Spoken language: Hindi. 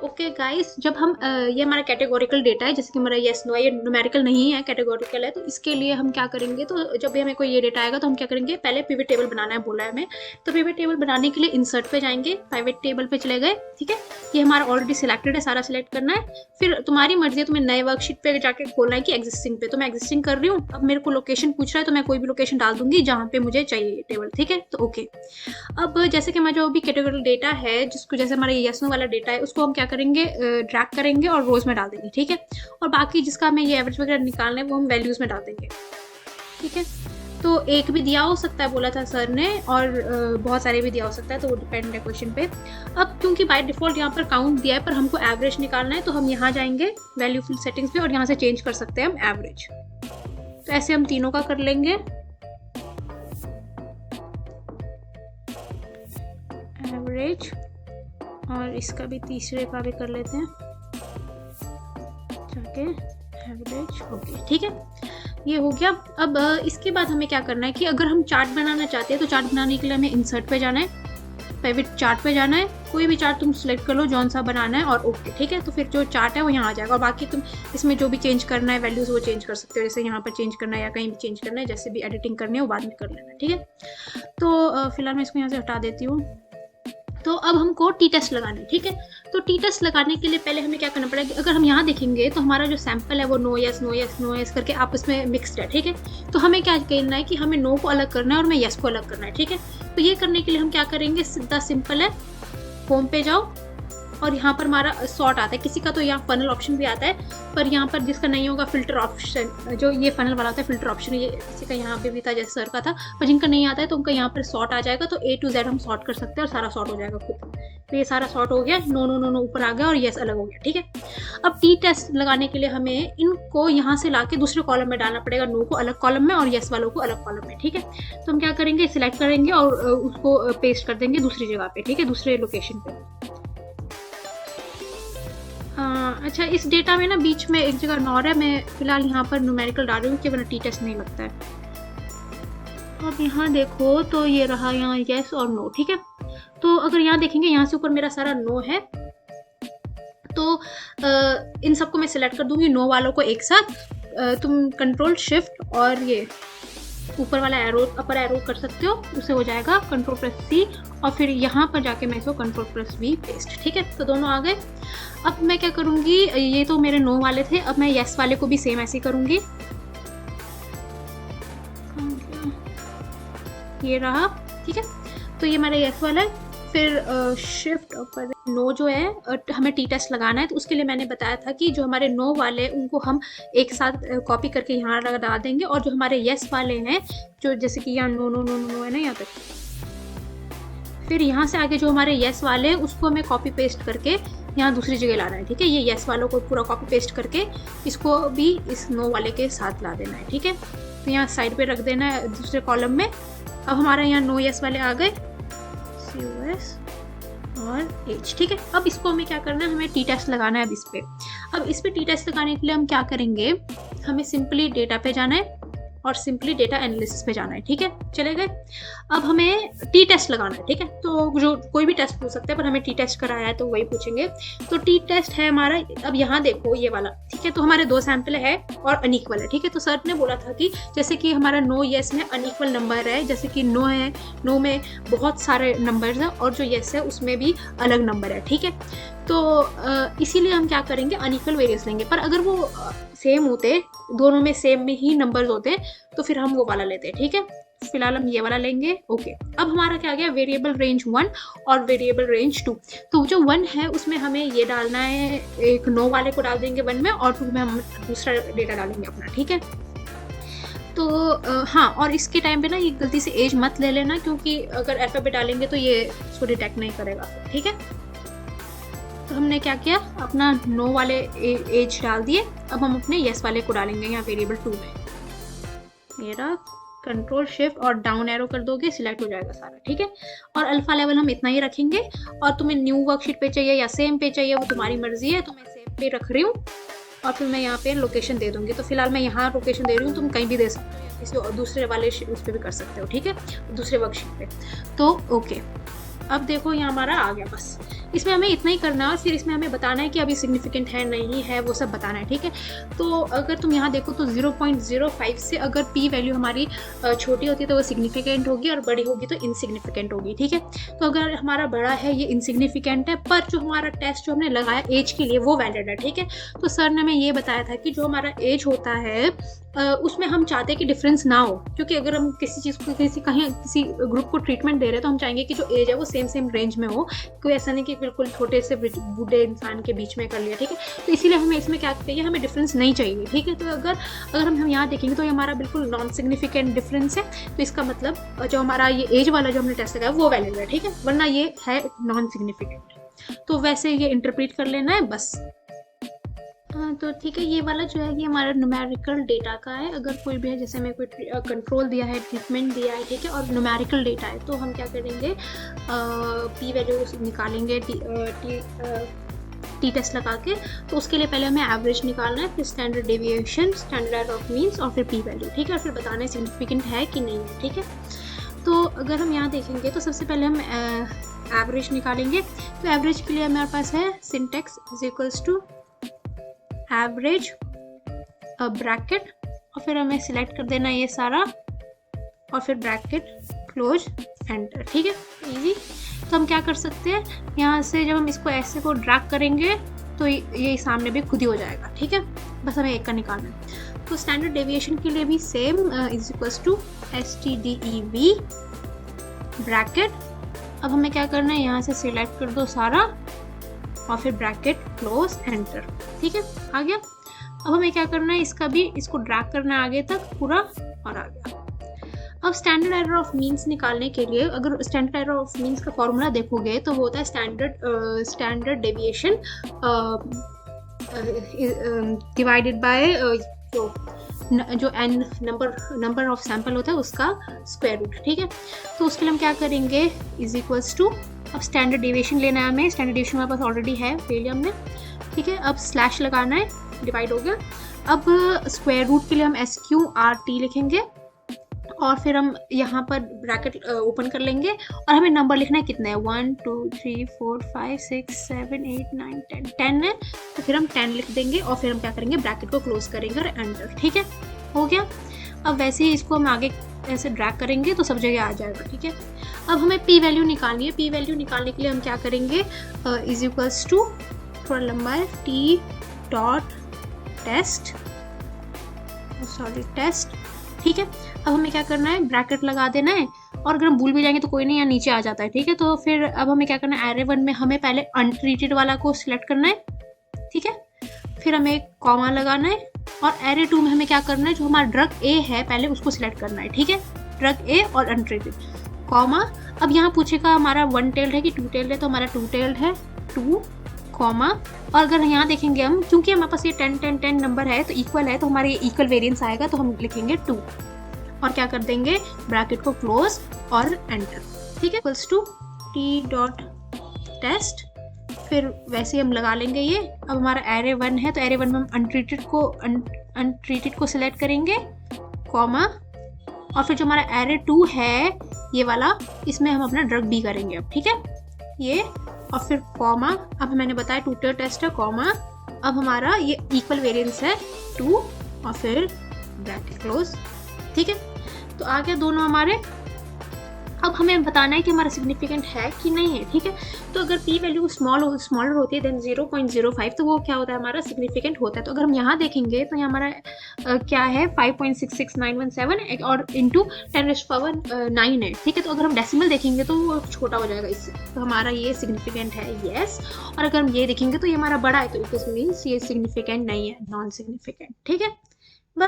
ओके गाइस, जब हम ये हमारा कैटेगोरिकल डेटा है, जैसे कि हमारा येस नो, ये न्यूमेरिकल नहीं है, कैटेगोरिकल है, तो इसके लिए हम क्या करेंगे, तो जब भी हमें कोई ये डेटा आएगा तो हम क्या करेंगे, पहले पिवट टेबल बनाना है बोला है हमें। तो पिवट टेबल बनाने के लिए इंसर्ट पे जाएंगे, पिवट टेबल पे चले गए, ठीक है। ये हमारा ऑलरेडी सिलेक्टेड है, सारा सिलेक्ट करना है। फिर तुम्हारी मर्जी है, तुम्हें नए वर्कशीट पे जाके खोलना है कि एग्जिस्टिंग पे। तो मैं एग्जिस्टिंग कर रही हूँ। अब मेरे को लोकेशन पूछ रहा है तो मैं कोई भी लोकेशन डाल दूंगी जहाँ पे मुझे चाहिए टेबल, ठीक है। तो ओके, अब जैसे कि हमारा जो भी कैटेगोरिकल डेटा है, जिसको जैसे हमारा येस नो वाला डेटा है, उसको हम क्या करेंगे, ड्रैग करेंगे और रोज में डाल देंगे, ठीक है। और बाकी जिसका हमें ये एवरेज वगैरह निकालना है वो हम वैल्यूज में डाल देंगे, ठीक है। तो एक भी दिया हो सकता है बोला था सर ने, और बहुत सारे भी दिया हो सकता है, तो वो डिपेंड है क्वेश्चन पे। अब क्योंकि बाय डिफॉल्ट यहाँ पर काउंट दिया है, पर हमको एवरेज निकालना है, तो हम यहाँ जाएंगे वैल्यू फिल सेटिंग्स पे और यहाँ से चेंज कर सकते हैं हम एवरेज। तो ऐसे हम तीनों का कर लेंगे, एवरेज, और इसका भी तीसरे का भी कर लेते हैं जाके एवरेज, ओके, ठीक है। ये हो गया। अब इसके बाद हमें क्या करना है कि अगर हम चार्ट बनाना चाहते हैं तो चार्ट बनाने के लिए हमें इंसर्ट पे जाना है, पिवट चार्ट पे जाना है, कोई भी चार्ट तुम सिलेक्ट कर लो जौन सा बनाना है, और ओके, ठीक है। तो फिर जो चार्ट है वो यहाँ आ जाएगा, और बाकी तुम इसमें जो भी चेंज करना है वैल्यूज वो चेंज कर सकते हो, जैसे यहाँ पर चेंज करना है या कहीं भी चेंज करना है, जैसे भी एडिटिंग करनी है वो बाद में कर लेना, ठीक है। तो फिलहाल मैं इसको यहाँ से हटा देती हूँ। तो अब हमको टी टेस्ट लगाना है, ठीक है। तो टी टेस्ट लगाने के लिए पहले हमें क्या करना पड़ेगा, अगर हम यहाँ देखेंगे तो हमारा जो सैंपल है वो no yes no yes no yes करके आपस में मिक्सड है, ठीक है। तो हमें क्या करना है कि हमें नो को अलग करना है और हमें यस को अलग करना है, ठीक है। तो ये करने के लिए हम क्या करेंगे, सीधा सिंपल है, होम पे जाओ और यहाँ पर हमारा सॉर्ट आता है। किसी का तो यहाँ फनल ऑप्शन भी आता है, पर यहाँ पर जिसका नहीं होगा फिल्टर ऑप्शन, जो ये फनल वाला होता है फिल्टर ऑप्शन, ये किसी का यहाँ पे भी था जैसे सर का था, पर जिनका नहीं आता है तो उनका यहाँ पर सॉर्ट आ जाएगा। तो A to Z हम सॉर्ट कर सकते हैं और सारा सॉर्ट हो जाएगा खुद। तो ये सारा सॉर्ट हो गया, नो नो नो नो ऊपर आ गया और येस अलग हो गया, ठीक है। अब टी टेस्ट लगाने के लिए हमें इनको यहाँ से ला के दूसरे कॉलम में डालना पड़ेगा, नो को अलग कॉलम में और येस वालों को अलग कॉलम में, ठीक है। तो हम क्या करेंगे, सिलेक्ट करेंगे और उसको पेस्ट कर देंगे दूसरी जगह पे, ठीक है, दूसरे लोकेशन पे। अच्छा, इस डेटा में ना बीच में एक जगह नॉर है, मैं फिलहाल यहाँ पर न्यूमेरिकल डाल रही हूँ कि वरना टी टेस्ट नहीं लगता है। अब यहाँ देखो तो ये रहा यहाँ येस और नो, ठीक है। तो अगर यहाँ देखेंगे यहाँ से ऊपर मेरा सारा नो है, तो इन सबको मैं सिलेक्ट कर दूंगी, नो वालों को एक साथ। तुम कंट्रोल शिफ्ट और ये ऊपर वाला एरो, अपर एरो कर सकते हो, उसे हो जाएगा कंट्रोल प्रेस C, और फिर यहाँ पर जाके मैं इसको कंट्रोल प्रेस V पेस्ट, ठीक है। तो दोनों आ गए। अब मैं क्या करूँगी, ये तो मेरे नो वाले थे, अब मैं येस वाले को भी सेम ऐसे करूँगी। ये रहा, ठीक है। तो ये हमारा येस वाला है। फिर शिफ्ट ऊपर नो जो है हमें टी टेस्ट लगाना है, तो उसके लिए मैंने बताया था कि जो हमारे नो वाले उनको हम एक साथ कॉपी करके यहाँ लगा देंगे, और जो हमारे येस वाले हैं, जो जैसे कि यहाँ नो नो नो नो है ना यहाँ तक, फिर यहाँ से आगे जो हमारे येस वाले हैं उसको हमें कॉपी पेस्ट करके यहाँ दूसरी जगह लाना है, ठीक है। ये येस वालों को पूरा कॉपी पेस्ट करके इसको भी इस नो वाले के साथ ला देना है, ठीक है। तो यहाँ साइड पे रख देना है दूसरे कॉलम में। अब हमारा यहाँ नो येस वाले आ गए, COS और H, ठीक है। अब इसको हमें क्या करना है, हमें टी टेस्ट लगाना है अब इस पे। अब इस पे टी टेस्ट लगाने के लिए हम क्या करेंगे, हमें सिंपली डेटा पे जाना है और सिंपली डेटा एनालिसिस पे जाना है, ठीक है। चले गए। अब हमें टी टेस्ट लगाना है, ठीक है। तो जो कोई भी टेस्ट पूछ सकते हैं, पर हमें टी टेस्ट कराया है तो वही पूछेंगे। तो टी टेस्ट है हमारा, अब यहाँ देखो ये वाला, ठीक है। तो हमारे 2 सैंपल है और अनइक्वल है, ठीक है। तो सर ने बोला था कि जैसे कि हमारा नो येस में अनइक्वल नंबर है, जैसे कि नो है, नो में बहुत सारे नंबर्स हैं, और जो येस है उसमें भी अलग नंबर है, ठीक है। तो इसीलिए हम क्या करेंगे, अनइक्वल वेरिएंस लेंगे। पर अगर वो सेम होते, दोनों में सेम में ही नंबर्स होते, तो फिर हम वो वाला लेते हैं, ठीक है। फिलहाल हम ये वाला लेंगे, ओके। अब हमारा क्या आ गया, वेरिएबल रेंज 1 और वेरिएबल रेंज 2। तो जो 1 है उसमें हमें ये डालना है, एक नो वाले को डाल देंगे 1 में, और 2 में हम दूसरा डेटा डालेंगे अपना, ठीक है। तो हाँ, और इसके टाइम पे ना ये गलती से एज मत ले लेना, क्योंकि अगर अल्फाबेट डालेंगे तो ये इसको डिटेक्ट नहीं करेगा, ठीक है। तो हमने क्या किया, अपना नो वाले एज डाल दिए। अब हम अपने येस वाले को डालेंगे यहाँ वेरिएबल 2 में। मेरा कंट्रोल शिफ्ट और डाउन एरो कर दोगे, सिलेक्ट हो जाएगा सारा, ठीक है। और अल्फा लेवल हम इतना ही रखेंगे, और तुम्हें न्यू वर्कशीट पे चाहिए या सेम पे चाहिए वो तुम्हारी मर्जी है। तो मैं सेम पे रख रही हूँ, और फिर मैं यहाँ पे लोकेशन दे दूँगी। तो फिलहाल मैं यहाँ लोकेशन दे रही हूँ, तुम कहीं भी दे सकते हो, किसी दूसरे वाले उस पर भी कर सकते हो, ठीक है, दूसरे वर्कशीट पे। तो ओके, अब देखो यहाँ हमारा आ गया, बस इसमें हमें इतना ही करना है और फिर इसमें हमें बताना है कि अभी सिग्निफिकेंट है नहीं है, वो सब बताना है, ठीक है। तो अगर तुम यहाँ देखो तो 0.05 से अगर p वैल्यू हमारी छोटी होती है तो वो सिग्निफिकेंट होगी और बड़ी होगी तो इनसिग्निफिकेंट होगी, ठीक है। तो अगर हमारा बड़ा है ये इनसिग्निफिकेंट है, पर जो हमारा टेस्ट जो हमने लगाया एज के लिए वो वैलिड है, ठीक है। तो सर ने हमें ये बताया था कि जो हमारा एज होता है उसमें हम चाहते हैं कि डिफरेंस ना हो, क्योंकि अगर हम किसी चीज़ को किसी ग्रुप को ट्रीटमेंट दे रहे हैं तो हम चाहेंगे कि जो एज है वो सेम रेंज में हो, कोई ऐसा नहीं कि बिल्कुल छोटे से बूढ़े इंसान के बीच में कर लिया, ठीक है। तो इसीलिए हमें इसमें क्या चाहिए, हमें डिफरेंस नहीं चाहिए, ठीक है। तो अगर हम यहाँ देखेंगे तो ये हमारा बिल्कुल नॉन सिग्निफिकेंट डिफरेंस है, तो इसका मतलब जो हमारा ये एज वाला जो हमने टेस्ट लगाया वो वैलिड है, ठीक है, वरना ये है नॉन सिग्निफिकेंट। तो वैसे ये इंटरप्रेट कर लेना है बस। तो ठीक है, ये वाला जो है ये हमारा न्यूमेरिकल डेटा का है। अगर कोई भी है, जैसे हमें कोई कंट्रोल दिया है, ट्रीटमेंट दिया है, ठीक है, और न्यूमेरिकल डेटा है, तो हम क्या करेंगे, पी वैल्यू निकालेंगे टी टेस्ट लगा के। तो उसके लिए पहले हमें एवरेज निकालना है, फिर standard deviation, standard error of means और फिर पी वैल्यू, ठीक है, और फिर बताना है सिग्निफिकेंट है कि नहीं है, ठीक है। तो अगर हम यहाँ देखेंगे तो सबसे पहले हम एवरेज निकालेंगे। तो एवरेज के लिए हमारे पास है syntax is equals to average bracket, और फिर हमें सिलेक्ट कर देना ये सारा, और फिर ब्रैकेट क्लोज एंटर, ठीक है, इजी। तो हम क्या कर सकते हैं, यहाँ से जब हम इसको ऐसे को ड्रैग करेंगे तो ये सामने भी खुद ही हो जाएगा, ठीक है। बस हमें एक का निकालना है। तो स्टैंडर्ड डेविएशन के लिए भी same is equals to STDEV bracket. अब हमें क्या करना है, यहाँ से सिलेक्ट कर दो सारा और फिर ब्रैकेट क्लोज एंटर, ठीक है, आ गया। अब हमें क्या करना है, इसको ड्रैग करना है आगे तक पूरा, और आ गया। अब स्टैंडर्ड एरर ऑफ मीन्स निकालने के लिए, अगर स्टैंडर्ड एरर ऑफ मीन्स का फॉर्मूला देखोगे तो वो होता है स्टैंडर्ड डेविएशन डिवाइडेड बाय जो n नंबर ऑफ सैंपल होता है उसका स्क्वायर रूट, ठीक है। तो उसके लिए हम क्या करेंगे, इज इक्वल्स टू, अब स्टैंडर्ड डेविएशन लेना है हमें, स्टैंडर्ड डेविएशन हमारे पास ऑलरेडी है पेलियम में, ठीक है। अब स्लैश लगाना है, डिवाइड हो गया। अब स्क्वायर रूट के लिए हम SQRT लिखेंगे और फिर हम यहाँ पर ब्रैकेट ओपन कर लेंगे और हमें नंबर लिखना है, कितना है, 1 2 3 4 5 6 7 8 9 10 है, तो फिर हम 10 लिख देंगे और फिर हम क्या करेंगे, ब्रैकेट को क्लोज करेंगे और एंटर, ठीक है, हो गया। अब वैसे ही इसको हम आगे ऐसे ड्रैग करेंगे तो सब जगह आ जाएगा, ठीक है। अब हमें पी वैल्यू निकालनी है। पी वैल्यू निकालने के लिए हम क्या करेंगे, इज इक्वल्स टू, थोड़ा लंबा है, टी डॉट टेस्ट, ठीक है। अब हमें क्या करना है, ब्रैकेट लगा देना है, और अगर हम भूल भी जाएंगे तो कोई नहीं, यहाँ नीचे आ जाता है, ठीक है। तो फिर अब हमें क्या करना है, एरे 1 में हमें पहले अनट्रीटेड वाला को सिलेक्ट करना है, ठीक है। फिर हमें एक कॉमा लगाना है और एरे 2 में हमें क्या करना है, जो हमारा ड्रग ए है पहले उसको सिलेक्ट करना है, ठीक है, ड्रग ए और अनट्रीटेड, कॉमा। अब यहाँ पूछेगा हमारा 1 टेल्ड है कि 2 टेल्ड है, तो हमारा 2 टेल्ड है, 2 कॉमा। और अगर यहाँ देखेंगे हम, क्योंकि हमारे पास ये 10 नंबर है तो इक्वल है, तो हमारे इक्वल वेरिएंस आएगा, तो हम लिखेंगे 2 और क्या कर देंगे, ब्रैकेट को क्लोज और एंटर, ठीक है, equals to T dot test. फिर वैसे हम लगा लेंगे ये। अब हमारा एरे 1 है तो एरे 1 में हम अनट्रीटेड को सिलेक्ट करेंगे, कॉमा, और फिर जो हमारा एरे 2 है ये वाला, इसमें हम अपना ड्रग बी करेंगे अब, ठीक है, ये, और फिर कॉमा। अब मैंने बताया 2 टेल टेस्ट है, कॉमा। अब हमारा ये इक्वल वेरिएंस है 2 और फिर ब्रैकेट क्लोज, ठीक है। तो आ गया दोनों हमारे। अब हमें बताना है कि हमारा सिग्निफिकेंट है कि नहीं है, ठीक है। तो अगर पी वैल्यू स्मॉलर होती है देन 0.05, तो वो क्या होता है, हमारा सिग्निफिकेंट होता है। तो अगर हम यहाँ देखेंगे तो यहाँ हमारा क्या है, 5.66917 और इंटू 10⁻9 है, ठीक है। तो अगर हम डेसिमल देखेंगे तो वो छोटा हो जाएगा इससे, तो हमारा ये सिग्निफिकेंट है, येस। और अगर हम ये देखेंगे तो ये हमारा बड़ा है, तो इट मीन्स ये सिग्निफिकेंट नहीं है, नॉन सिग्निफिकेंट, ठीक है।